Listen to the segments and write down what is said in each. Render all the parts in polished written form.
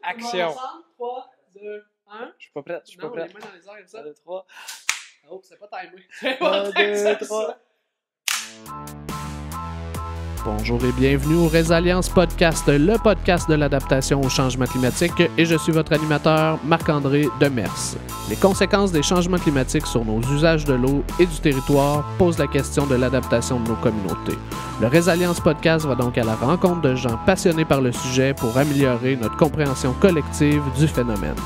Action! 3, 2, 1. Je suis pas prêt. Non, les mains dans les airs, comme ça. 1, 2, 3. Oh, c'est pas timé. C'est pas 1, timé, 2, ça, 3. ça. Bonjour et bienvenue au Résilience Podcast, le podcast de l'adaptation au changement climatique, et je suis votre animateur Marc-André Demers. Les conséquences des changements climatiques sur nos usages de l'eau et du territoire posent la question de l'adaptation de nos communautés. Le Résilience Podcast va donc à la rencontre de gens passionnés par le sujet pour améliorer notre compréhension collective du phénomène.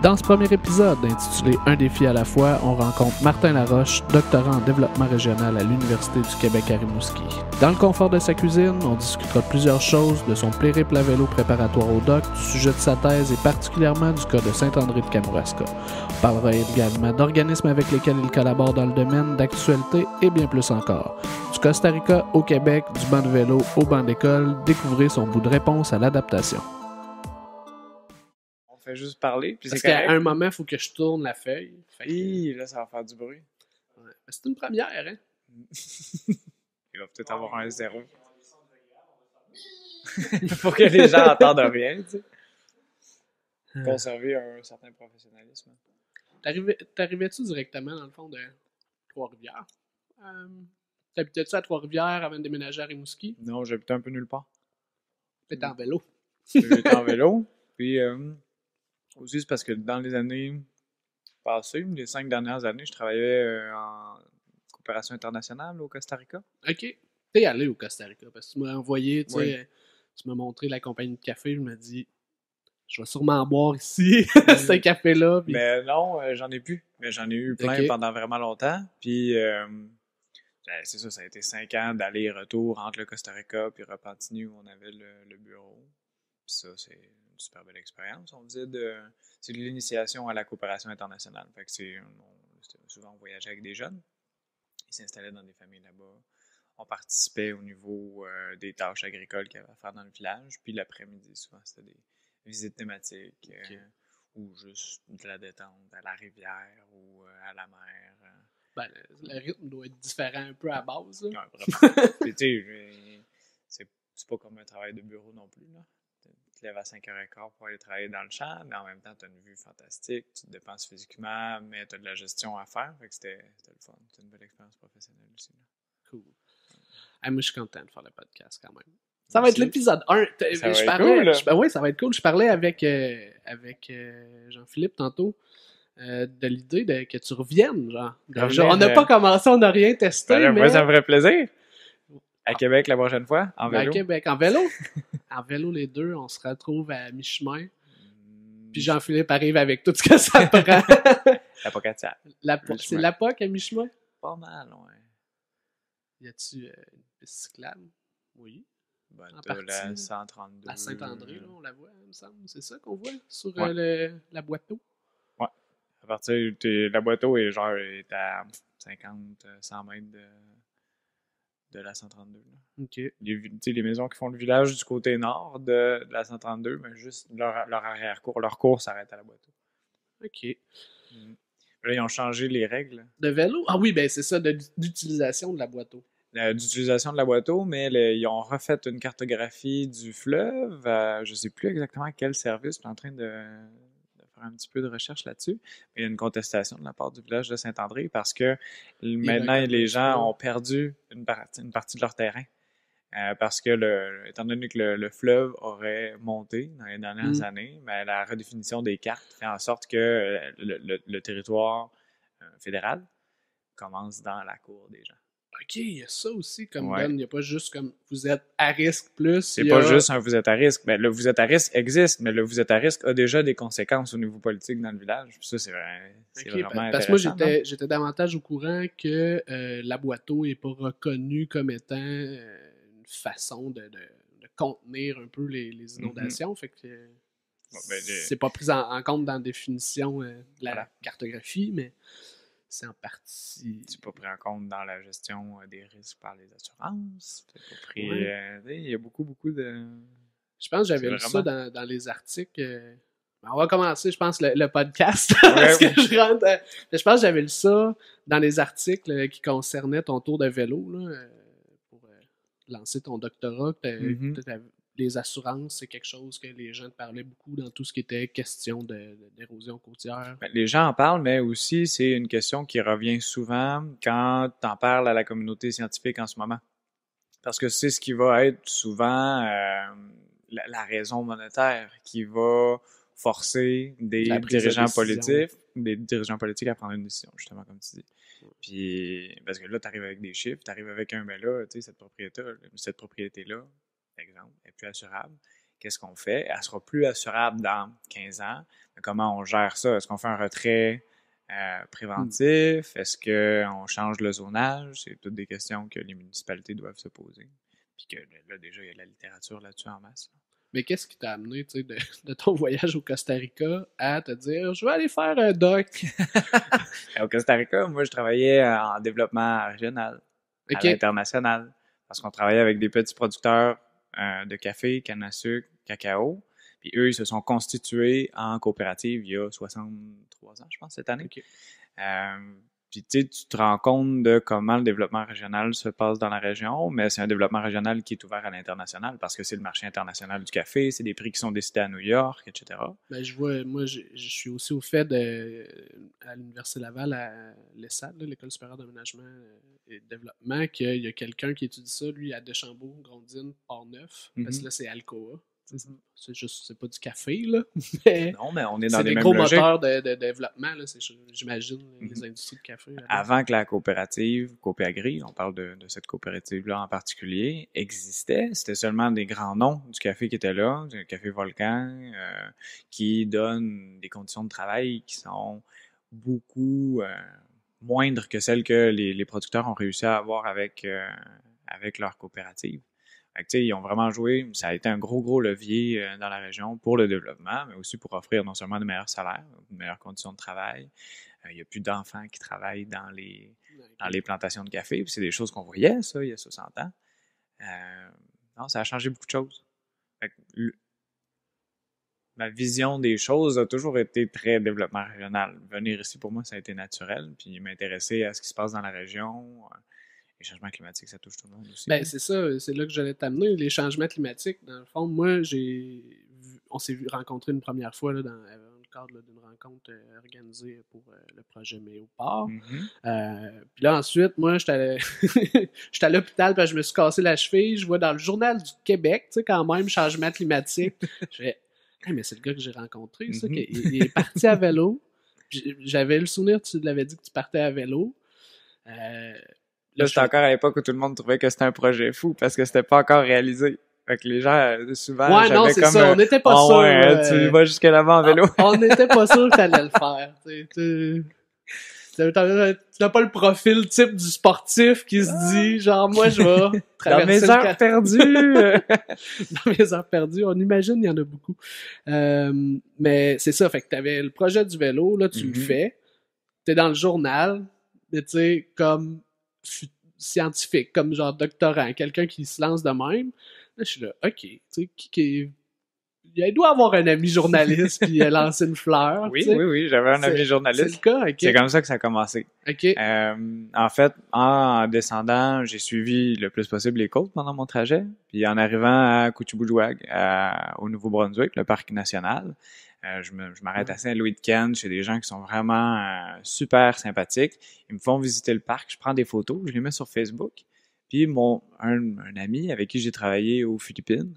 Dans ce premier épisode, intitulé « Un défi à la fois », on rencontre Martin Laroche, doctorant en développement régional à l'Université du Québec à Rimouski. Dans le confort de sa cuisine, on discutera de plusieurs choses, de son périple à vélo préparatoire au doc, du sujet de sa thèse et particulièrement du cas de Saint-André de Kamouraska. On parlera également d'organismes avec lesquels il collabore dans le domaine, d'actualité et bien plus encore. Du Costa Rica au Québec, du banc de vélo au banc d'école, découvrez son bout de réponse à l'adaptation. On fait juste parler, puis Parce c'est correct. qu'à un moment, il faut que je tourne la feuille. Fait que, Hi, là, ça va faire du bruit. ouais. C'est une première, hein? Il va peut-être avoir un 0. Pour que les gens entendent rien, tu sais. Conserver un certain professionnalisme. T'arrivais-tu directement, dans le fond, de Trois-Rivières? T'habitais-tu à Trois-Rivières avant de déménager à Rimouski? Non, j'habitais un peu nulle part. T'étais en vélo. J'étais en vélo, puis aussi c'est parce que dans les années passées, les 5 dernières années, je travaillais en coopération internationale au Costa Rica. OK. T'es allé au Costa Rica, parce que tu m'as envoyé, tu sais, Oui. tu m'as montré la compagnie de café, je me dis, je vais sûrement boire ici, ce café-là. Puis... Mais non, j'en ai plus. Mais j'en ai eu plein Ok. pendant vraiment longtemps. Puis c'est ça a été 5 ans d'aller-retour entre le Costa Rica puis Repentigny où on avait le bureau. Puis ça, c'est une super belle expérience. C'est de l'initiation à la coopération internationale. Fait que c'était souvent on voyageait avec des jeunes. Ils s'installaient dans des familles là-bas. On participait au niveau des tâches agricoles qu'il y avait à faire dans le village. Puis l'après-midi, souvent, c'était des visites thématiques ou juste de la détente à la rivière ou à la mer. Ben, le rythme doit être différent un peu à base. Là. Ouais, vraiment. Puis, tu sais, c'est pas comme un travail de bureau non plus, là. Tu te lèves à 5h15 pour aller travailler dans le champ, mais en même temps, tu as une vue fantastique, tu te dépenses physiquement, mais tu as de la gestion à faire. Fait que c'était le fun. C'était une belle expérience professionnelle aussi. Là. Cool. Ah, moi, je suis content de faire le podcast quand même. Ça va être l'épisode 1. Ça va être cool. Oui, ça va être cool. Je parlais avec Jean-Philippe tantôt de l'idée que tu reviennes. On n'a pas commencé, on n'a rien testé. Ben là, mais... moi, ça me ferait plaisir. À Québec la prochaine fois, en vélo. À Québec, en vélo. En vélo, les deux, on se retrouve à mi-chemin. Puis Jean-Philippe arrive avec tout ce que ça prend. La Pocatière. C'est la POC à mi-chemin? Pas mal, ouais. Y a-tu une piste cyclable? Oui. Ben, En t'as partie, la 132. La Saint-André, là, on la voit, il me semble. C'est ça qu'on voit sur la boîte d'eau. Ouais. À partir la boîte d'eau est à 50, 100 mètres de la 132. Là. OK. Les maisons qui font le village du côté nord de la 132, mais juste leur arrière-cour. Leur cours s'arrête à la boîte d'eau. OK. Là, ils ont changé les règles. De vélo? Ah oui, ben c'est ça, d'utilisation de la boîte d'eau. D'utilisation de la boîte d'eau, mais ils ont refait une cartographie du fleuve. Je ne sais plus exactement quel service. Je suis en train de faire un petit peu de recherche là-dessus. Mais il y a une contestation de la part du village de Saint-André parce que maintenant, les gens ont perdu une partie de leur terrain. Parce que, étant donné que le fleuve aurait monté dans les dernières années, mais la redéfinition des cartes fait en sorte que le territoire fédéral commence dans la cour des gens. OK, il y a ça aussi comme Ouais. donne. Il n'y a pas juste comme vous êtes à risque plus. C'est pas juste un vous êtes à risque. Ben, le vous êtes à risque existe, mais le vous êtes à risque a déjà des conséquences au niveau politique dans le village. Puis ça, c'est vraiment parce que moi, intéressant. j'étais davantage au courant que la boîte d'eau n'est pas reconnue comme étant une façon de contenir un peu les inondations. Fait que c'est pas pris en compte dans la définition de la cartographie, mais c'est en partie... C'est pas pris en compte dans la gestion des risques par les assurances. C'est pas pris... il y a beaucoup de... Je pense que j'avais lu ça dans les articles. On va commencer, je pense, le podcast. Ouais. Parce que je pense que j'avais lu ça dans les articles qui concernaient ton tour de vélo là, pour lancer ton doctorat. les assurances, c'est quelque chose que les gens te parlaient beaucoup dans tout ce qui était question d'érosion côtière. Ben, les gens en parlent, mais aussi c'est une question qui revient souvent quand tu en parles à la communauté scientifique en ce moment. Parce que c'est ce qui va être souvent la raison monétaire qui va forcer des dirigeants politiques à prendre une décision, justement, comme tu dis. Puis, parce que là, tu arrives avec des chiffres, tu arrives avec un, ben là, tu sais, cette propriété-là, par exemple, est plus assurable. Qu'est-ce qu'on fait? Elle sera plus assurable dans 15 ans. Mais comment on gère ça? Est-ce qu'on fait un retrait préventif? Est-ce qu'on change le zonage? C'est toutes des questions que les municipalités doivent se poser. Puis que là, déjà, il y a de la littérature là-dessus en masse. Mais qu'est-ce qui t'a amené, tu sais, de ton voyage au Costa Rica à te dire, je vais aller faire un doc? Au Costa Rica, moi, je travaillais en développement régional, à l'international, parce qu'on travaillait avec des petits producteurs de café, canne à sucre, cacao. Puis eux, ils se sont constitués en coopérative il y a 63 ans, je pense, cette année. Okay. Puis tu sais, tu te rends compte de comment le développement régional se passe dans la région, mais c'est un développement régional qui est ouvert à l'international parce que c'est le marché international du café, c'est des prix qui sont décidés à New York, etc. Ben, je vois, moi, je suis aussi au fait à l'Université Laval, à l'ESSAD, l'École supérieure d'aménagement et de développement, qu'il y a quelqu'un qui étudie ça, lui, à Deschambault, Grondines, Port-Neuf, parce que là, c'est Alcoa. C'est juste, c'est pas du café, là. Mais non, mais on est dans les mêmes gros logiques. moteurs de développement, là, j'imagine, les industries de café. Là-bas. Avant que la coopérative, Copéagri, on parle de cette coopérative-là en particulier, existait, c'était seulement des grands noms du café qui étaient là, du café Volcan, qui donne des conditions de travail qui sont beaucoup moindres que celles que les producteurs ont réussi à avoir avec leur coopérative. Fait que, ils ont vraiment joué, ça a été un gros levier dans la région pour le développement, mais aussi pour offrir non seulement de meilleurs salaires, de meilleures conditions de travail. Il n'y a plus d'enfants qui travaillent dans les plantations de café. Puis c'est des choses qu'on voyait, ça, il y a 60 ans. Non, ça a changé beaucoup de choses. Fait que, ma vision des choses a toujours été très développement régional. Venir ici, pour moi, ça a été naturel. Puis m'intéresser à ce qui se passe dans la région. Les changements climatiques, ça touche tout le monde aussi. Ben, c'est ça, c'est là que j'allais t'amener. Les changements climatiques, dans le fond, moi, on s'est rencontrés une première fois là, dans le cadre là, d'une rencontre organisée pour le projet Méoport. Puis là, ensuite, moi, j'étais à l'hôpital, puis je me suis cassé la cheville. Je vois dans le Journal du Québec, tu sais, quand même, changement climatique. Je fais, hey, mais c'est le gars que j'ai rencontré, ça, il est parti à vélo. J'avais le souvenir, tu l'avais dit que tu partais à vélo. Là, c'était encore à l'époque où tout le monde trouvait que c'était un projet fou parce que c'était pas encore réalisé. Fait que les gens, souvent, ouais, non, c'est comme ça, on n'était pas sûr. Ouais, tu vas jusque là-bas en vélo. On n'était pas sûr que t'allais le faire. Tu n'as pas le profil type du sportif qui se dit, genre, moi, je vais traverser dans mes heures perdues. Dans mes heures perdues, on imagine, il y en a beaucoup. Mais c'est ça, fait que t'avais le projet du vélo, là, tu le fais. T'es dans le journal, mais tu sais, comme scientifique, comme genre doctorant, quelqu'un qui se lance de même. Là, je suis là, OK, tu sais, il doit avoir un ami journaliste puis il a lancé une fleur. Oui, j'avais un ami journaliste. C'est le cas, OK. C'est comme ça que ça a commencé. OK. En fait, en descendant, j'ai suivi le plus possible les côtes pendant mon trajet. Puis en arrivant à Kuchiboujuag, au Nouveau-Brunswick, le parc national, je m'arrête à Saint-Louis-de-Cannes chez des gens qui sont vraiment super sympathiques. Ils me font visiter le parc, je prends des photos, je les mets sur Facebook. Puis un ami avec qui j'ai travaillé aux Philippines,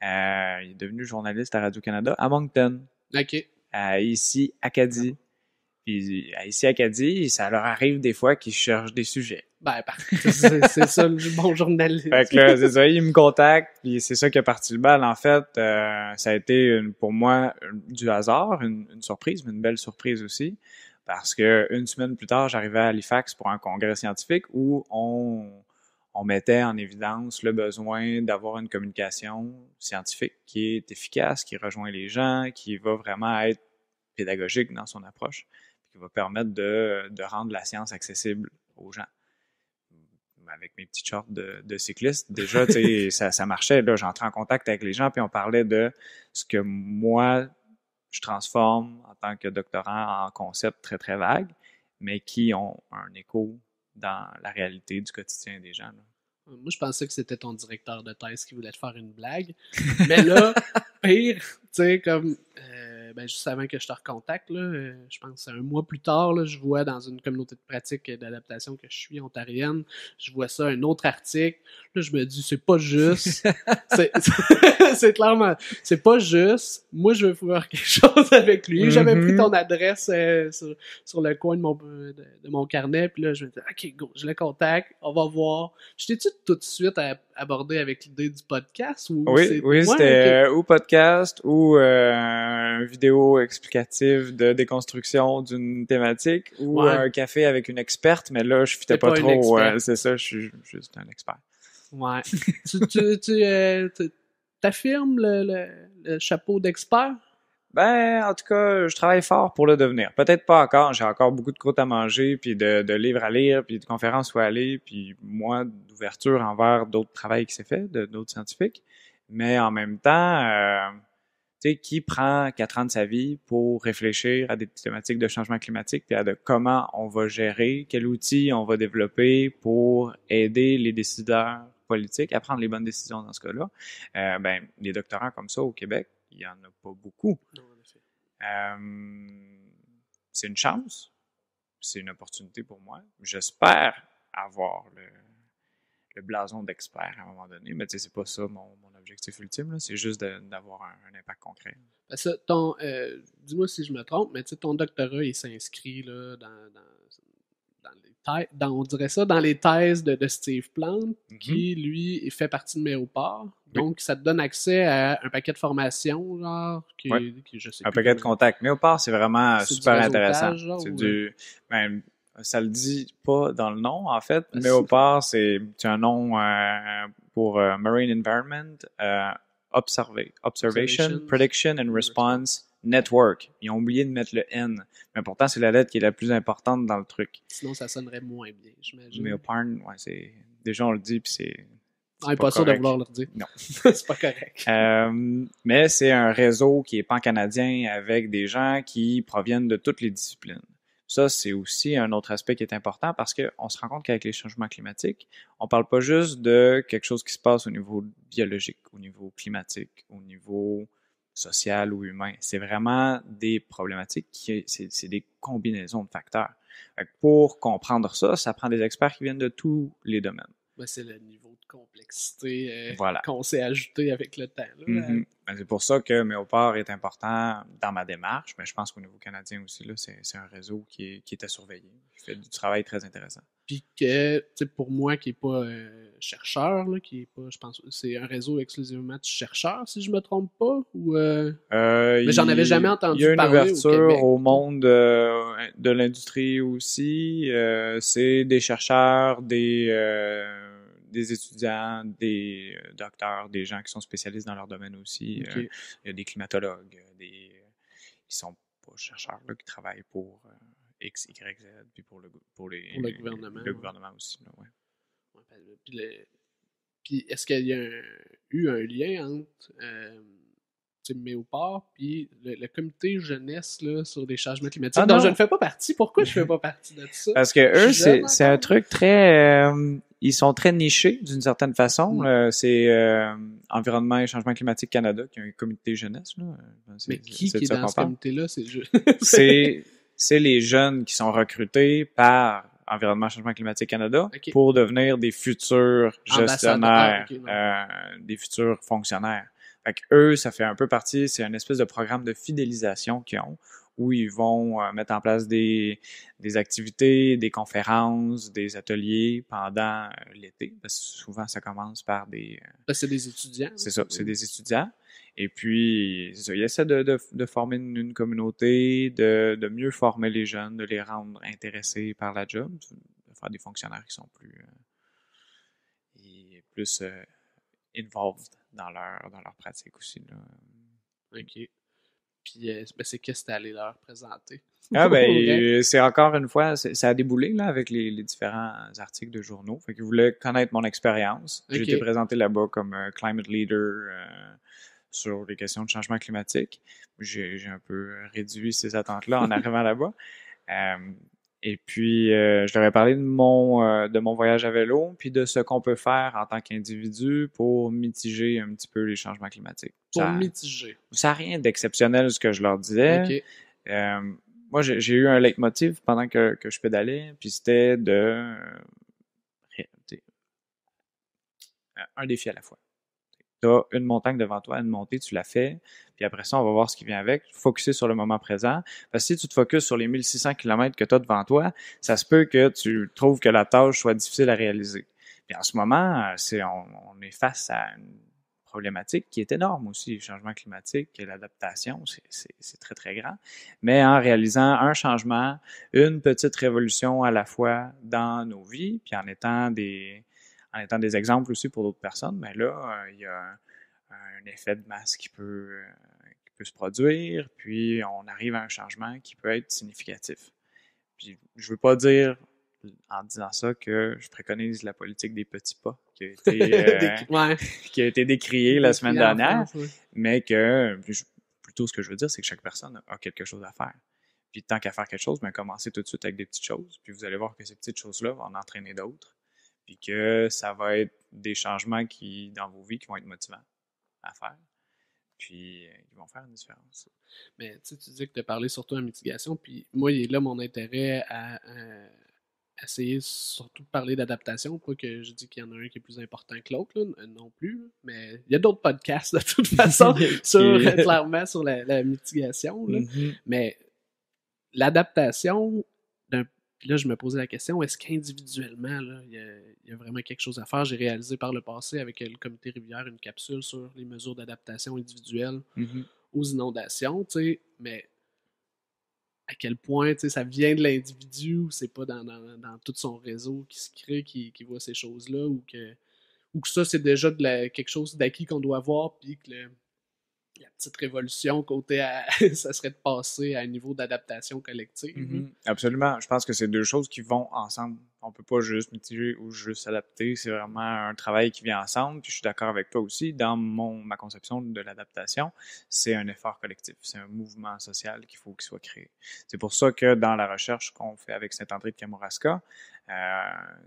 il est devenu journaliste à Radio-Canada à Moncton. OK. Ici, Acadie. Puis ici, Acadie, ça leur arrive des fois qu'ils cherchent des sujets. Ben, c'est ça le bon journaliste. Fait que là, c'est ça, ils me contactent, puis c'est ça qui a parti le bal. En fait, ça a été pour moi du hasard, une surprise, mais une belle surprise aussi. Parce que une semaine plus tard, j'arrivais à Halifax pour un congrès scientifique où on mettait en évidence le besoin d'avoir une communication scientifique qui est efficace, qui rejoint les gens, qui va vraiment être pédagogique dans son approche, puis qui va permettre de rendre la science accessible aux gens. Avec mes petits shorts de cycliste, déjà, tu sais, ça marchait. Là, j'entrais en contact avec les gens, puis on parlait de ce que moi, je transforme en tant que doctorant en concepts très, très vagues, mais qui ont un écho dans la réalité du quotidien des gens. Là. Moi, je pensais que c'était ton directeur de thèse qui voulait te faire une blague. Mais là, pire, tu sais, comme juste avant que je te recontacte, là, je pense que c'est un mois plus tard, là, je vois dans une communauté de pratique d'adaptation que je suis, ontarienne, je vois ça, un autre article. Là, je me dis, c'est pas juste. C'est clairement, c'est pas juste. Moi, je veux faire quelque chose avec lui. J'avais pris ton adresse sur le coin de mon carnet, puis là, je me dis, OK, go, je le contacte, on va voir. Je t'ai-tu tout de suite abordé avec l'idée du podcast? Ou oui, c'était ou podcast ou vidéo explicative de déconstruction d'une thématique ou un café avec une experte, mais là, je fitais pas trop. C'est ça, je suis juste un expert. Ouais. Tu t'affirmes le chapeau d'expert? Ben, en tout cas, je travaille fort pour le devenir. Peut-être pas encore. J'ai encore beaucoup de croûtes à manger, puis de livres à lire, puis de conférences où aller, puis moi, d'ouverture envers d'autres travails qui s'est fait, d'autres scientifiques. Mais en même temps, tu sais, qui prend 4 ans de sa vie pour réfléchir à des thématiques de changement climatique, puis à de comment on va gérer, quels outils on va développer pour aider les décideurs politiques à prendre les bonnes décisions dans ce cas-là. Des doctorants comme ça au Québec, il n'y en a pas beaucoup. Non, en effet. C'est une chance, c'est une opportunité pour moi. J'espère avoir le blason d'expert à un moment donné, mais tu sais, c'est pas ça mon objectif ultime, là. C'est juste d'avoir un impact concret. Ça, dis-moi si je me trompe, mais tu sais, ton doctorat, il s'inscrit là, on dirait ça, dans les thèses de Steve Plante, qui, lui, fait partie de Méopare. Donc, ça te donne accès à un paquet de formations, genre, qui je sais un plus. Paquet de contacts. Méopare, c'est vraiment super intéressant. Genre, c'est ça le dit pas dans le nom, en fait. Méopare, c'est un nom pour Marine Environment, Observation, Prediction and Response Network. Ils ont oublié de mettre le N. Mais pourtant, c'est la lettre qui est la plus importante dans le truc. Sinon, ça sonnerait moins bien, j'imagine. Méopare, c'est... Déjà, on le dit, puis c'est... On n'est pas sûr de vouloir le dire. Non. C'est pas correct. Mais c'est un réseau qui est pan-canadien avec des gens qui proviennent de toutes les disciplines. Ça, c'est aussi un autre aspect qui est important parce qu'on se rend compte qu'avec les changements climatiques, on parle pas juste de quelque chose qui se passe au niveau biologique, au niveau climatique, au niveau social ou humain. C'est vraiment des problématiques c'est des combinaisons de facteurs. Pour comprendre ça, ça prend des experts qui viennent de tous les domaines. Ben, c'est le niveau de complexité voilà. qu'on s'est ajouté avec le temps. Là. C'est pour ça que Méopare est important dans ma démarche, mais je pense qu'au niveau canadien aussi, là, c'est un réseau qui est à surveiller, qui fait du travail très intéressant. Puis que, pour moi qui n'est pas chercheur, là, qui est pas, je pense, c'est un réseau exclusivement de chercheurs, si je me trompe pas, ou mais j'en avais jamais entendu parler. Il y a une ouverture au monde de l'industrie aussi. C'est des chercheurs, des étudiants, des docteurs, des gens qui sont spécialistes dans leur domaine aussi. Okay. Il y a des climatologues, qui sont pas chercheurs, là, qui travaillent pour X, Y, Z, puis pour le gouvernement. Le gouvernement aussi, là, ouais. Puis est-ce qu'il y a eu un lien entre Méopare puis le comité jeunesse là, sur les changements climatiques dont je ne fais pas partie? Pourquoi je ne fais pas partie de ça? Parce que eux, c'est un truc très... ils sont très nichés d'une certaine façon. C'est Environnement et Changement climatique Canada qui a un comité jeunesse. Là. Mais qui est dans ce comité-là? C'est les jeunes qui sont recrutés par Environnement et Changement climatique Canada pour devenir des futurs gestionnaires, des futurs fonctionnaires. Fait que eux, ça fait un peu partie, c'est une espèce de programme de fidélisation qu'ils ont, où ils vont mettre en place des activités, des conférences, des ateliers pendant l'été. Parce que souvent, ça commence par c'est des étudiants. C'est ça, c'est des étudiants. Et puis, c'est ça, ils essaient de former une communauté, de mieux former les jeunes, de les rendre intéressés par la job, de faire des fonctionnaires qui sont plus involved dans leur pratique aussi. Là. OK. Puis, c'est qu'est-ce que tu allé leur présenter? C'est encore une fois, ça a déboulé là, avec les différents articles de journaux. Fait qu'ils voulaient connaître mon expérience. J'ai été présenté là-bas comme climate leader sur les questions de changement climatique. J'ai un peu réduit ces attentes-là en arrivant là-bas. Et puis, je leur ai parlé de mon voyage à vélo, puis de ce qu'on peut faire en tant qu'individu pour mitiger un petit peu les changements climatiques. Pour mitiger. Ça n'a rien d'exceptionnel ce que je leur disais. OK. Moi, j'ai eu un leitmotiv pendant que je pédalais, puis c'était un défi à la fois. Tu as une montagne devant toi, une montée, tu la fais, puis après ça, on va voir ce qui vient avec. Focuser sur le moment présent. Parce que si tu te focuses sur les 1600 km que tu as devant toi, ça se peut que tu trouves que la tâche soit difficile à réaliser. Puis en ce moment, on est face à une problématique qui est énorme aussi. Le changement climatique et l'adaptation, c'est très, très grand. Mais en réalisant un changement, une petite révolution à la fois dans nos vies, puis en étant des exemples aussi pour d'autres personnes, mais là, il y a un effet de masse qui peut se produire, puis on arrive à un changement qui peut être significatif. Puis je veux pas dire, en disant ça, que je préconise la politique des petits pas qui a été décriée la semaine dernière, mais que plutôt ce que je veux dire, c'est que chaque personne a quelque chose à faire. Puis tant qu'à faire quelque chose, commencez tout de suite avec des petites choses, puis vous allez voir que ces petites choses-là vont en entraîner d'autres. Puis que ça va être des changements dans vos vies qui vont être motivants à faire. Puis ils vont faire une différence. Mais tu dis que tu as parlé surtout en mitigation, puis moi, il est là mon intérêt à essayer surtout de parler d'adaptation, pas que je dis qu'il y en a un qui est plus important que l'autre, là, non plus, là. Mais il y a d'autres podcasts de toute façon clairement sur la mitigation. Là. Mm-hmm. Mais l'adaptation Puis là, je me posais la question, est-ce qu'individuellement, là, il y a vraiment quelque chose à faire? J'ai réalisé par le passé avec le comité Rivière une capsule sur les mesures d'adaptation individuelles aux inondations, tu sais, mais à quel point, tu sais, ça vient de l'individu ou c'est pas dans tout son réseau qui se crée, qui voit ces choses-là, ou que ça, c'est déjà quelque chose d'acquis qu'on doit avoir, puis que la petite révolution côté ça serait de passer à un niveau d'adaptation collective. Mm-hmm. Absolument. Je pense que c'est deux choses qui vont ensemble. On peut pas juste mitiger ou juste s'adapter. C'est vraiment un travail qui vient ensemble. Puis je suis d'accord avec toi aussi. Dans ma conception de l'adaptation, c'est un effort collectif. C'est un mouvement social qu'il faut qu'il soit créé. C'est pour ça que dans la recherche qu'on fait avec Saint-André de Kamouraska,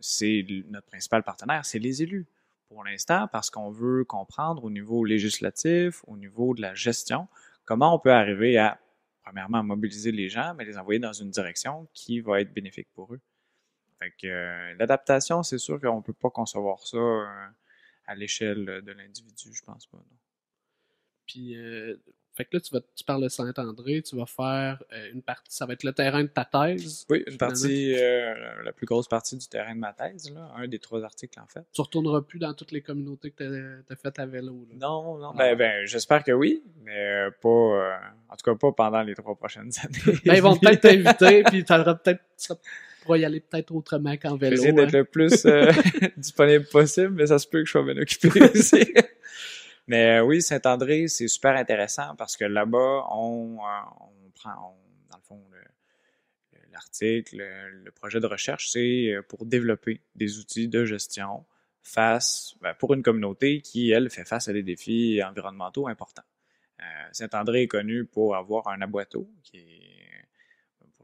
c'est notre principal partenaire, c'est les élus. Pour l'instant, parce qu'on veut comprendre au niveau législatif, au niveau de la gestion, comment on peut arriver à, premièrement, mobiliser les gens, mais les envoyer dans une direction qui va être bénéfique pour eux. Fait que l'adaptation, c'est sûr qu'on ne peut pas concevoir ça à l'échelle de l'individu, je pense pas. Non. Puis, fait que là, tu parles de Saint-André, tu vas faire une partie, ça va être le terrain de ta thèse. Oui, une partie, la plus grosse partie du terrain de ma thèse, là, un des 3 articles en fait. Tu retourneras plus dans toutes les communautés que tu as faites à vélo? Là. Non. Ben, j'espère que oui, mais pas, en tout cas pas pendant les 3 prochaines années. Ben, ils vont peut-être t'inviter, puis tu pourras y aller peut-être autrement qu'en vélo. J'essaie d'être le plus disponible possible, mais ça se peut que je sois bien occupé aussi. Mais oui, Saint-André, c'est super intéressant parce que là-bas, on prend, dans le fond, l'article, le projet de recherche, c'est pour développer des outils de gestion pour une communauté qui, elle, fait face à des défis environnementaux importants. Saint-André est connu pour avoir un aboiteau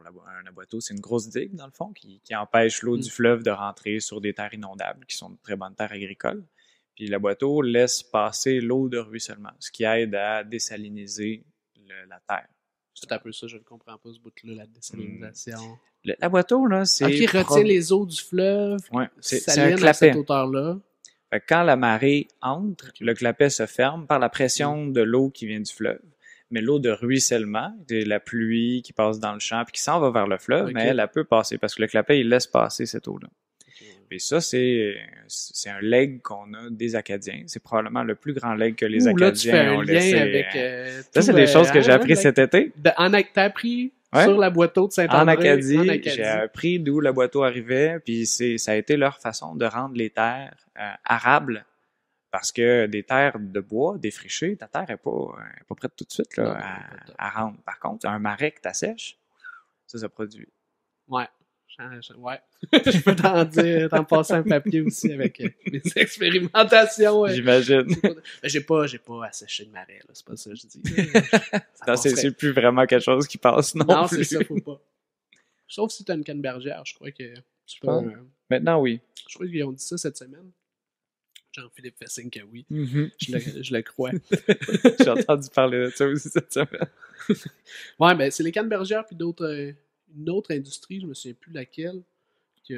un aboiteau, c'est une grosse digue, dans le fond, qui empêche l'eau du fleuve de rentrer sur des terres inondables, qui sont de très bonnes terres agricoles. Puis l'aboiteau laisse passer l'eau de ruissellement, ce qui aide à désaliniser la terre. C'est un peu ça, je ne comprends pas ce bout-là, la désalinisation. L'aboiteau, là, c'est... OK, retient les eaux du fleuve, c'est un clapet. À cette hauteur-là. Fait que quand la marée entre, le clapet se ferme par la pression de l'eau qui vient du fleuve. Mais l'eau de ruissellement, de la pluie qui passe dans le champ puis qui s'en va vers le fleuve, mais elle peut passer parce que le clapet, il laisse passer cette eau-là. Et ça, c'est un legs qu'on a des Acadiens. C'est probablement le plus grand legs que les Acadiens ont laissé. Avec, ça, c'est des choses que j'ai appris cet été. T'as appris sur la boiteau de Saint-André. En Acadie. J'ai appris d'où la boiteau arrivait. Puis ça a été leur façon de rendre les terres arables. Parce que des terres de bois défrichées, ta terre est pas prête tout de suite là, à rendre. Par contre, un marais que t'assèches, ça produit. Ouais. Je peux t'en passer un papier aussi avec mes expérimentations. J'imagine. J'ai pas asséché de marais, là, c'est pas ça que je dis. Non, c'est plus vraiment quelque chose qui passe non plus. Non, c'est ça, faut pas. Sauf si tu as une cannebergière, je crois que tu peux. Maintenant, oui. Je crois qu'ils ont dit ça cette semaine. Jean-Philippe fait signe que oui. Mm-hmm. Je le crois. J'ai entendu parler de ça aussi cette semaine. Ouais, mais c'est les cannebergières puis une autre industrie, je me souviens plus laquelle, qui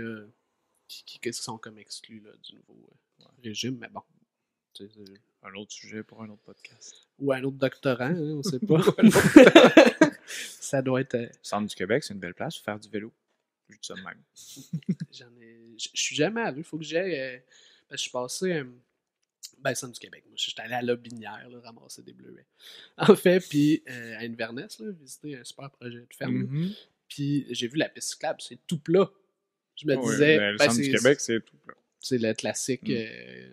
sont comme exclus là, du nouveau régime, mais bon. C'est un autre sujet pour un autre podcast. Ou un autre doctorant, hein, on sait pas. Ça doit être... Le centre du Québec, c'est une belle place pour faire du vélo. Je dis ça de même. Je suis jamais allé, il faut que j'aille... parce que je suis passé... centre du Québec. Moi, je suis allé à La Binière, là, ramasser des bleuets. En fait, puis à Inverness, là, visiter un super projet de ferme. Mm-hmm. Puis j'ai vu la piste cyclable, c'est tout plat. Je me disais... le centre du Québec, c'est tout plat. C'est le classique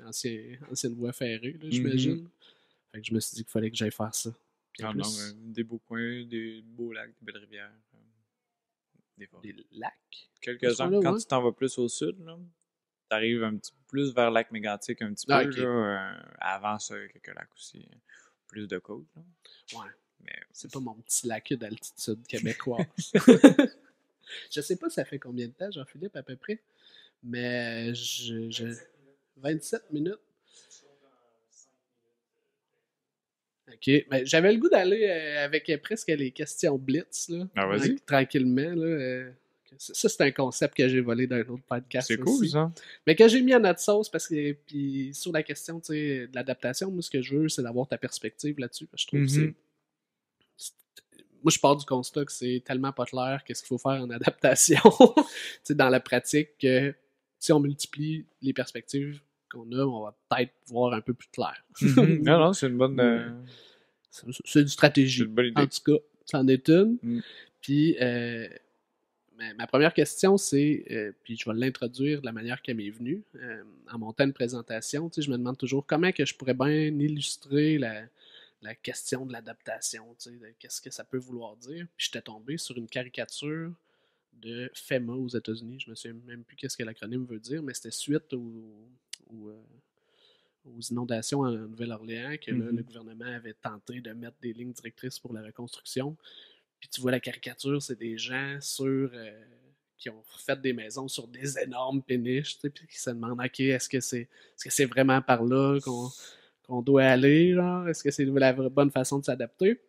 ancienne voie ferrée, là, j'imagine. Fait que je me suis dit qu'il fallait que j'aille faire ça. Des beaux coins, des beaux lacs, des belles rivières. Des lacs? Quelques-uns. Quand tu t'en vas plus au sud, tu arrives un petit peu plus vers le lac Mégantic un petit peu. Okay. Là, avant ça, il y a quelques lacs aussi. Plus de côtes. Là. Ouais. Mais c'est pas mon petit lac d'altitude québécoise. Je sais pas ça fait combien de temps, Jean-Philippe, à peu près. Mais 27 minutes. OK. Mais j'avais le goût d'aller avec presque les questions blitz, là. Ah, vas-y. Tranquillement, là. Ça, c'est un concept que j'ai volé d'un autre podcast. C'est cool, ça. Mais que j'ai mis à notre sauce parce que, puis sur la question, tu sais, de l'adaptation, moi, ce que je veux, c'est d'avoir ta perspective là-dessus. Je trouve que moi, je pars du constat que c'est tellement pas clair qu'est-ce qu'il faut faire en adaptation, tu sais, dans la pratique, que si on multiplie les perspectives qu'on a, on va peut-être voir un peu plus clair. Non, c'est une bonne... C'est une stratégie. C'est une bonne idée. En tout cas, c'en est une. Puis, ma première question, c'est, puis je vais l'introduire de la manière qu'elle m'est venue, en montant une présentation, tu sais, je me demande toujours comment que je pourrais bien illustrer la question de l'adaptation, tu sais, de qu'est-ce que ça peut vouloir dire. Puis j'étais tombé sur une caricature de FEMA aux États-Unis. Je me souviens même plus qu'est-ce que l'acronyme veut dire, mais c'était suite aux inondations en Nouvelle-Orléans que là, le gouvernement avait tenté de mettre des lignes directrices pour la reconstruction. Puis tu vois la caricature, c'est des gens qui ont fait des maisons sur des énormes péniches, tu sais, puis qui se demandent, OK, est-ce que c'est vraiment par là qu'on doit aller, genre? Est-ce que c'est la bonne façon de s'adapter?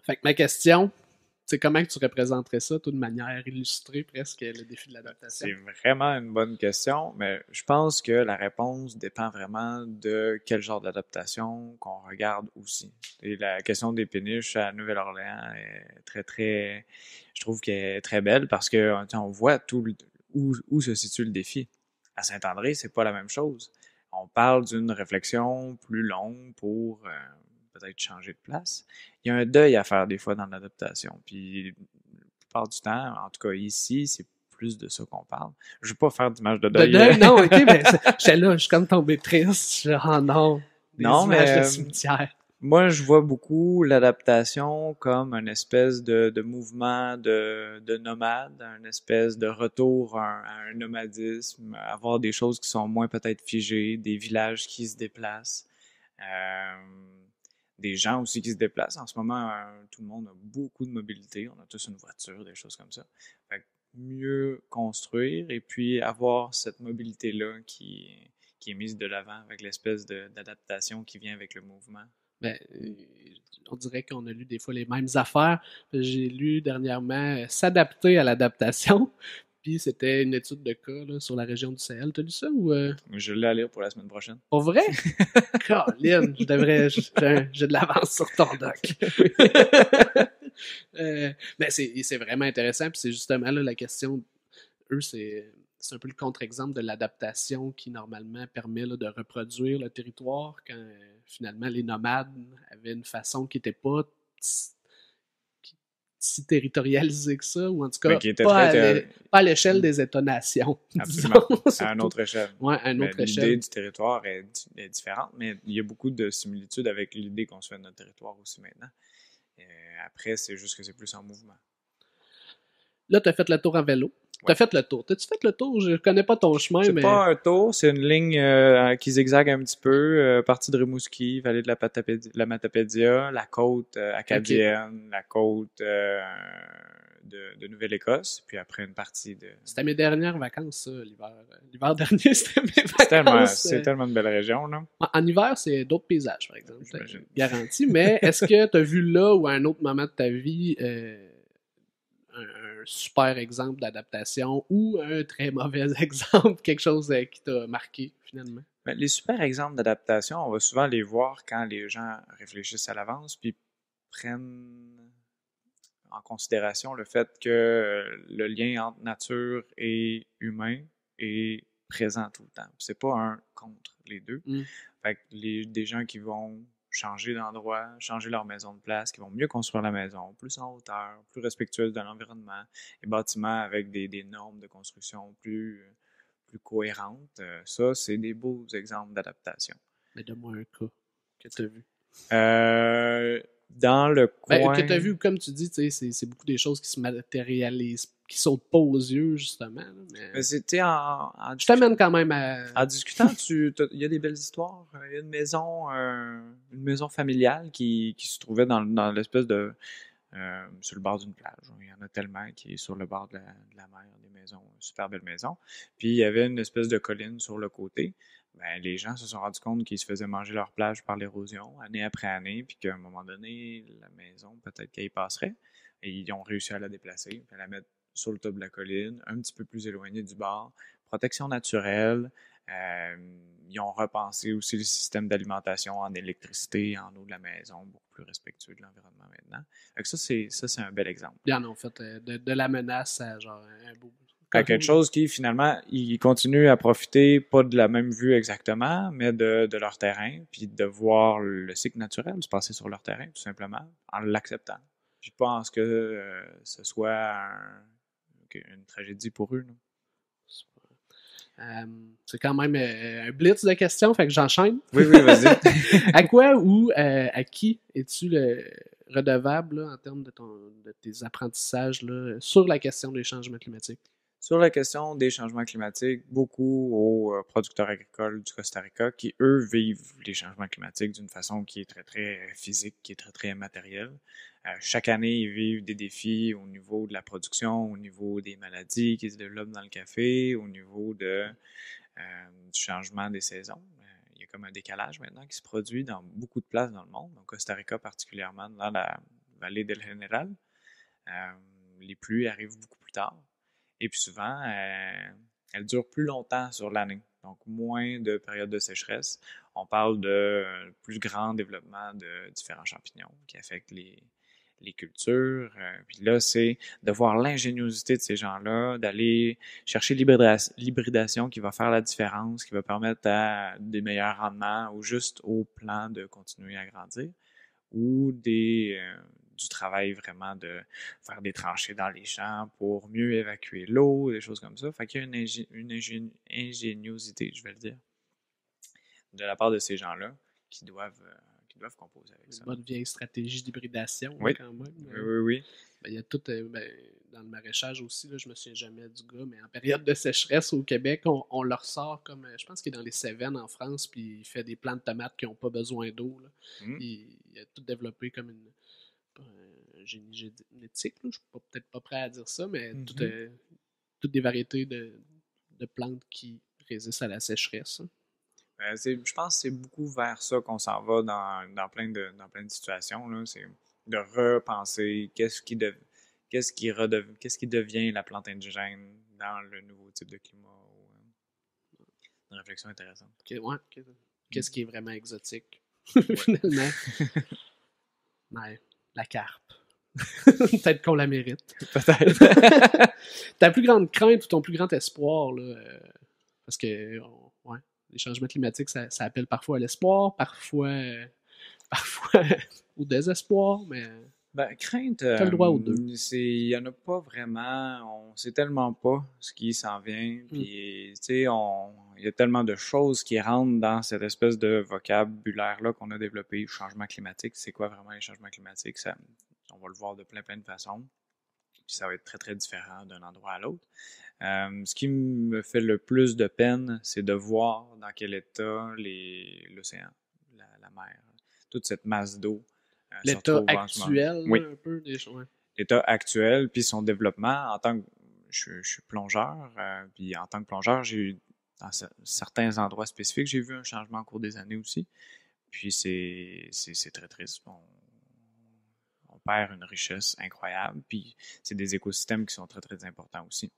Fait que ma question, c'est comment tu représenterais ça, de manière illustrée presque, le défi de l'adaptation? C'est vraiment une bonne question, mais je pense que la réponse dépend vraiment de quel genre d'adaptation qu'on regarde aussi. Et la question des péniches à Nouvelle-Orléans est très, je trouve qu'elle est très belle parce que on voit où se situe le défi. À Saint-André, c'est pas la même chose. On parle d'une réflexion plus longue pour peut-être changer de place. Il y a un deuil à faire des fois dans l'adaptation. Puis, la plupart du temps, en tout cas ici, c'est plus de ça qu'on parle. Je veux pas faire d'image de deuil. De deuil, non, ok, mais j'étais là, je suis comme tombé triste. Genre, oh non, des images de cimetière. Moi, je vois beaucoup l'adaptation comme une espèce de mouvement de nomade, une espèce de retour à un nomadisme, avoir des choses qui sont moins peut-être figées, des villages qui se déplacent, des gens aussi qui se déplacent. En ce moment, tout le monde a beaucoup de mobilité, on a tous une voiture, des choses comme ça. Fait que mieux construire et puis avoir cette mobilité-là qui est mise de l'avant avec l'espèce d'adaptation qui vient avec le mouvement. Ben, on dirait qu'on a lu des fois les mêmes affaires. J'ai lu dernièrement S'adapter à l'adaptation. Puis c'était une étude de cas là, sur la région du Sahel. T'as lu ça ou Je l'ai à lire pour la semaine prochaine. Pour vrai? Colin, j'ai de l'avance sur ton doc. Mais c'est vraiment intéressant. Puis c'est justement là la question. Eux, c'est un peu le contre-exemple de l'adaptation qui, normalement, permet là, de reproduire le territoire quand, finalement, les nomades avaient une façon qui n'était pas si territorialisée que ça, ou en tout cas, pas à l'échelle des États-nations. Absolument, à une autre échelle. Ouais, à une autre échelle. L'idée du territoire est différente, mais il y a beaucoup de similitudes avec l'idée qu'on se fait de notre territoire aussi maintenant. Après, c'est juste que c'est plus en mouvement. Là, tu as fait le tour en vélo. T'as fait le tour. T'as-tu fait le tour? Je connais pas ton chemin, mais... C'est pas un tour, c'est une ligne qui zigzague un petit peu. Partie de Rimouski, vallée de la Matapédia, la côte acadienne, la côte de Nouvelle-Écosse, puis après une partie de... C'était mes dernières vacances, ça, l'hiver. L'hiver dernier, c'était mes vacances. C'est tellement une belle région, là. En hiver, c'est d'autres paysages, par exemple. J'imagine. Garanti. Mais est-ce que tu as vu là ou à un autre moment de ta vie un super exemple d'adaptation ou un très mauvais exemple, quelque chose qui t'a marqué, finalement? Ben, les super exemples d'adaptation, on va souvent les voir quand les gens réfléchissent à l'avance, puis prennent en considération le fait que le lien entre nature et humain est présent tout le temps. C'est pas un contre les deux. Fait que des gens qui vont changer d'endroit, changer leur maison de place, qui vont mieux construire la maison, plus en hauteur, plus respectueuse de l'environnement, des bâtiments avec des normes de construction plus cohérentes. Ça, c'est des beaux exemples d'adaptation. Mais donne-moi un cas que tu as vu. Dans le coin... que tu as vu, comme tu dis, c'est beaucoup des choses qui se matérialisent, qui sautent pas aux yeux, justement. Là, mais c'était je t'amène quand même à... En discutant, il y a des belles histoires. Il y a une maison familiale qui se trouvait dans l'espèce de... sur le bord d'une plage. Il y en a tellement qui est sur le bord de la mer, des maisons, super belles maisons. Puis il y avait une espèce de colline sur le côté. Ben, les gens se sont rendus compte qu'ils se faisaient manger leur plage par l'érosion, année après année, puis qu'à un moment donné, la maison, peut-être qu'elle y passerait. Et ils ont réussi à la déplacer, puis à la mettre sur le top de la colline, un petit peu plus éloigné du bord. Protection naturelle. Ils ont repensé aussi le système d'alimentation en électricité, en eau de la maison, beaucoup plus respectueux de l'environnement maintenant. Donc ça, c'est un bel exemple. Bien, en fait, de la menace à genre un beau... À quelque chose qui, finalement, ils continuent à profiter, pas de la même vue exactement, mais de leur terrain, puis de voir le cycle naturel se passer sur leur terrain, tout simplement, en l'acceptant. Je pense que ce soit une tragédie pour eux. Non? C'est quand même un blitz de questions, fait que j'enchaîne. Oui, vas-y. À quoi ou à qui es-tu redevable là, en termes de tes apprentissages là, sur la question des changements climatiques? Sur la question des changements climatiques, beaucoup aux producteurs agricoles du Costa Rica qui, eux, vivent les changements climatiques d'une façon qui est très, très physique, qui est très, très matérielle. Chaque année, ils vivent des défis au niveau de la production, au niveau des maladies qui se développent dans le café, au niveau du changement des saisons. Il y a comme un décalage maintenant qui se produit dans beaucoup de places dans le monde, au Costa Rica particulièrement, dans la vallée del General. Les pluies arrivent beaucoup plus tard. Et puis souvent, elles durent plus longtemps sur l'année, donc moins de périodes de sécheresse. On parle de plus grand développement de différents champignons qui affectent les cultures. Puis là, c'est de voir l'ingéniosité de ces gens-là, d'aller chercher l'hybridation qui va faire la différence, qui va permettre à des meilleurs rendements ou juste au plan de continuer à grandir, ou du travail vraiment de faire des tranchées dans les champs pour mieux évacuer l'eau, des choses comme ça. Fait qu'il y a une ingéniosité, je vais le dire, de la part de ces gens-là qui doivent composer avec ça. Une bonne vieille stratégie d'hybridation, oui. Quand même. Oui. Ben, il y a tout, dans le maraîchage aussi, là, je me souviens jamais du gars, mais en période de sécheresse au Québec, on leur sort comme, je pense qu'il est dans les Cévennes en France, puis il fait des plants de tomates qui n'ont pas besoin d'eau. Il a tout développé comme un génie génétique. Là. Je suis peut-être pas prêt à dire ça, mais toutes des variétés de plantes qui résistent à la sécheresse. Je pense que c'est beaucoup vers ça qu'on s'en va dans plein de situations. Là. C'est de repenser qu'est-ce qui devient la plante indigène dans le nouveau type de climat. Une réflexion intéressante. Qu'est-ce qui est vraiment exotique, finalement? Ouais, la carpe. Peut-être qu'on la mérite. Peut-être. Ta plus grande crainte ou ton plus grand espoir, là, parce que les changements climatiques, ça appelle parfois à l'espoir, parfois au désespoir, mais... crainte, t'as le droit aux deux. Il n'y en a pas vraiment. On sait tellement pas ce qui s'en vient. Puis, tu sais, il y a tellement de choses qui rentrent dans cette espèce de vocabulaire-là qu'on a développé. Changement climatique, c'est quoi vraiment les changements climatiques? On va le voir de plein de façons. Puis ça va être très, très différent d'un endroit à l'autre. Ce qui me fait le plus de peine, c'est de voir dans quel état l'océan, la mer, toute cette masse d'eau l'état actuel, un peu des choses. l'état actuel, puis son développement en tant que je suis plongeur, puis en tant que plongeur, j'ai eu dans certains endroits spécifiques, j'ai vu un changement au cours des années aussi. Puis c'est très triste. On perd une richesse incroyable, puis c'est des écosystèmes qui sont très, très importants aussi.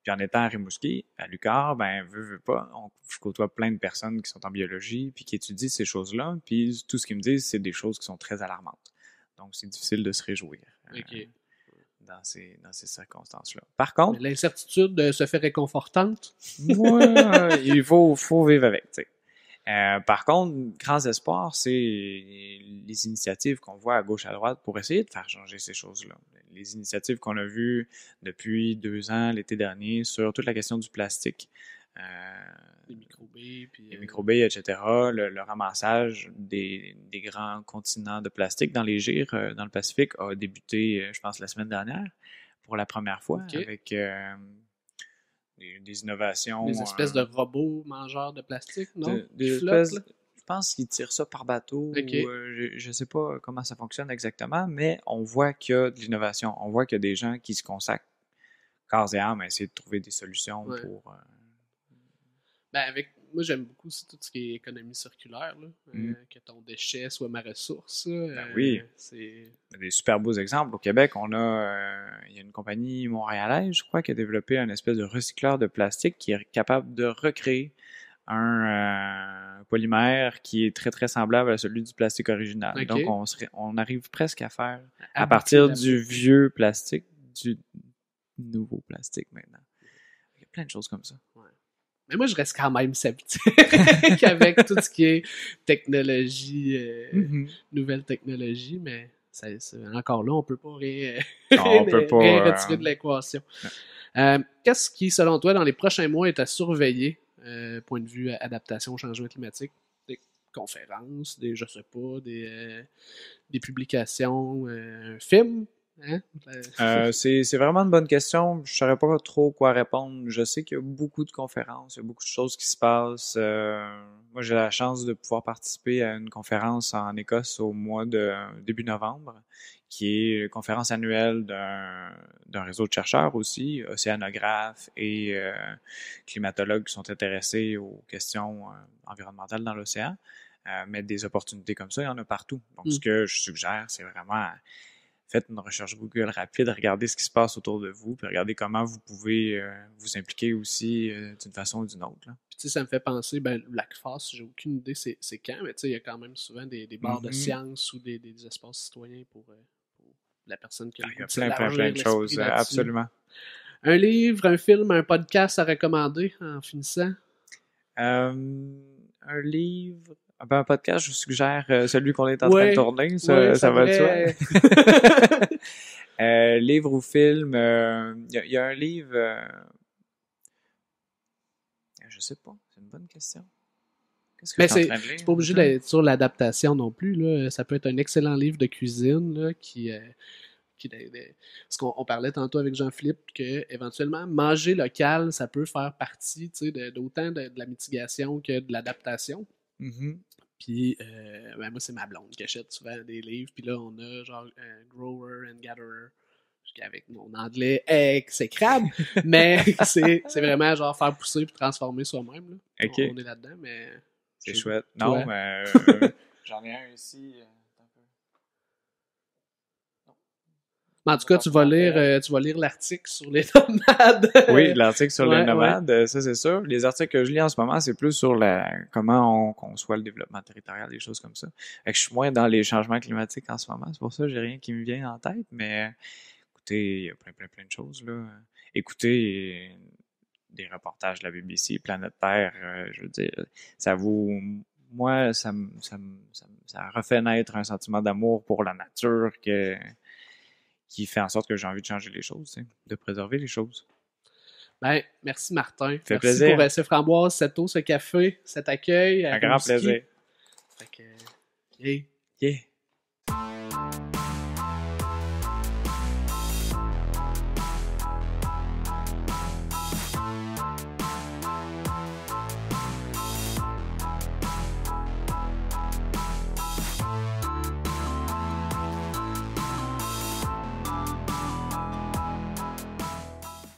Puis en étant à Rimouski, à l'UQAR, veut pas, je côtoie plein de personnes qui sont en biologie, puis qui étudient ces choses-là, puis tout ce qu'ils me disent, c'est des choses qui sont très alarmantes. Donc, c'est difficile de se réjouir dans ces circonstances-là. Par contre... Mais l'incertitude se fait réconfortante. Ouais, il faut vivre avec, tu sais. Par contre, grands espoirs, c'est les initiatives qu'on voit à gauche à droite pour essayer de faire changer ces choses-là. Les initiatives qu'on a vues depuis 2 ans, l'été dernier, sur toute la question du plastique. Les microbées, puis... Les microbées, etc. Le ramassage des grands continents de plastique dans les gyres dans le Pacifique a débuté, je pense, la semaine dernière, pour la première fois, avec... des innovations. Des espèces de robots mangeurs de plastique, non? Des espèces, je pense qu'ils tirent ça par bateau. Okay. Je ne sais pas comment ça fonctionne exactement, mais on voit qu'il y a de l'innovation. On voit qu'il y a des gens qui se consacrent corps et âme à essayer de trouver des solutions pour... Moi, j'aime beaucoup tout ce qui est économie circulaire, là, que ton déchet soit ma ressource. Oui, c'est des super beaux exemples. Au Québec, il y a une compagnie montréalaise, je crois, qui a développé un espèce de recycleur de plastique qui est capable de recréer un polymère qui est très, très semblable à celui du plastique original. Okay. Donc, on arrive presque à faire, à partir du vieux plastique, du nouveau plastique maintenant. Il y a plein de choses comme ça. Ouais. Mais moi, je reste quand même sceptique avec tout ce qui est technologie, nouvelle technologie, mais encore là, on peut pas rien retirer de l'équation. Qu'est-ce qui, selon toi, dans les prochains mois, est à surveiller, point de vue adaptation au changement climatique? Des conférences, je sais pas, des publications, un film? Hein? C'est vraiment une bonne question. Je ne saurais pas trop quoi répondre. Je sais qu'il y a beaucoup de conférences, il y a beaucoup de choses qui se passent. Moi, j'ai la chance de pouvoir participer à une conférence en Écosse au mois de début novembre, qui est une conférence annuelle d'un réseau de chercheurs aussi, océanographes et climatologues qui sont intéressés aux questions environnementales dans l'océan. Mais des opportunités comme ça, il y en a partout. Donc, ce que je suggère, c'est vraiment... Faites une recherche Google rapide, regardez ce qui se passe autour de vous, puis regardez comment vous pouvez vous impliquer aussi d'une façon ou d'une autre. Là. Puis tu sais, ça me fait penser, l'ACFAS, j'ai aucune idée c'est quand, mais tu sais, il y a quand même souvent des bars de sciences ou des espaces citoyens pour la personne qui a il y a plein de choses, absolument. Un livre, un film, un podcast à recommander en finissant? Un livre... un podcast, je vous suggère celui qu'on est en train de tourner. Ça va de soi. Livre ou film, il y a un livre... je sais pas, c'est une bonne question. Qu'est-ce que je suis en train de lire? C'est pas obligé d'être sur l'adaptation non plus. Là. Ça peut être un excellent livre de cuisine là, parce qu'on parlait tantôt avec Jean-Philippe que éventuellement manger local, ça peut faire partie d'autant de la mitigation que de l'adaptation. Mm-hmm. Puis, moi, c'est ma blonde qui achète souvent des livres. Puis là, on a genre Grower and Gatherer, avec mon anglais exécrable, mais c'est vraiment genre faire pousser puis transformer soi-même. Là. Okay. On est là-dedans, mais... C'est chouette. Non, mais j'en ai un ici... En tout cas, tu vas lire l'article sur les nomades. Oui, l'article sur les nomades, ça c'est sûr. Les articles que je lis en ce moment, c'est plus sur comment on conçoit le développement territorial, des choses comme ça. Fait que je suis moins dans les changements climatiques en ce moment, c'est pour ça que j'ai rien qui me vient en tête, mais écoutez, il y a plein de choses là. Écoutez des reportages de la BBC, Planète Terre, je veux dire, ça refait naître un sentiment d'amour pour la nature qui fait en sorte que j'ai envie de changer les choses, de préserver les choses. Merci Martin. Ça fait plaisir. Merci pour ces framboises, cette eau, ce café, cet accueil. Un grand plaisir. Fait que, yeah.